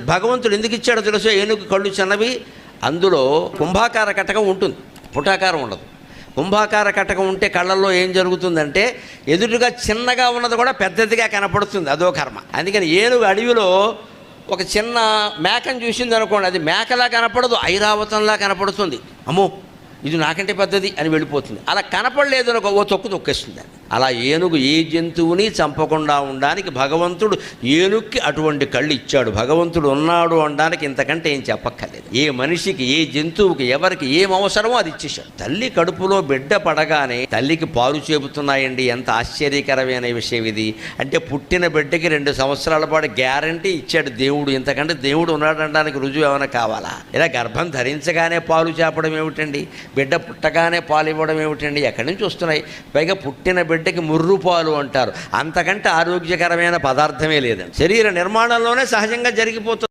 భగవంతుడు ఎందుకు ఇచ్చాడో తెలుసో. ఏనుగు కళ్ళు చిన్నవి, అందులో కుంభాకార కటకం ఉంటుంది, పుటాకారం ఉండదు. కుంభాకార కటకం ఉంటే కళ్ళల్లో ఏం జరుగుతుందంటే ఎదురుగా చిన్నగా ఉన్నది కూడా పెద్దదిగా కనపడుతుంది, అదో కర్మ. అందుకని ఏనుగు అడవిలో ఒక చిన్న మేకను చూసింది అనుకోండి, అది మేకలా కనపడదు, ఐరావతంలా కనపడుతుంది. అమ్మో ఇది నాకంటే పెద్దది అని వెళ్ళిపోతుంది. అలా కనపడలేదు అనుకో, ఓ తొక్కు తొక్కేస్తుంది. అలా ఏనుగు ఏ జంతువుని చంపకుండా ఉండడానికి భగవంతుడు ఏనుగుకి అటువంటి కళ్ళు ఇచ్చాడు. భగవంతుడు ఉన్నాడు అనడానికి ఇంతకంటే ఏం చెప్పక్కర్లేదు. ఏ మనిషికి, ఏ జంతువుకి, ఎవరికి ఏం అవసరమో అది ఇచ్చేశాడు. తల్లి కడుపులో బిడ్డ పడగానే తల్లికి పాలు చేపుతున్నాయండి. ఎంత ఆశ్చర్యకరమైన విషయం ఇది. అంటే పుట్టిన బిడ్డకి 2 సంవత్సరాల పాటు గ్యారంటీ ఇచ్చాడు దేవుడు. ఇంతకంటే దేవుడు ఉన్నాడు అనడానికి రుజువు ఏమైనా కావాలా? ఇలా గర్భం ధరించగానే పాలు చేపడం ఏమిటండి? బిడ్డ పుట్టగానే పాలు ఇవ్వడం ఏమిటండి? ఎక్కడి నుంచి వస్తున్నాయి? పైగా పుట్టిన బిడ్డకి ముర్రు పాలు అంటారు. అంతకంటే ఆరోగ్యకరమైన పదార్థమే లేదండి. శరీర నిర్మాణంలోనే సహజంగా జరిగిపోతుంది.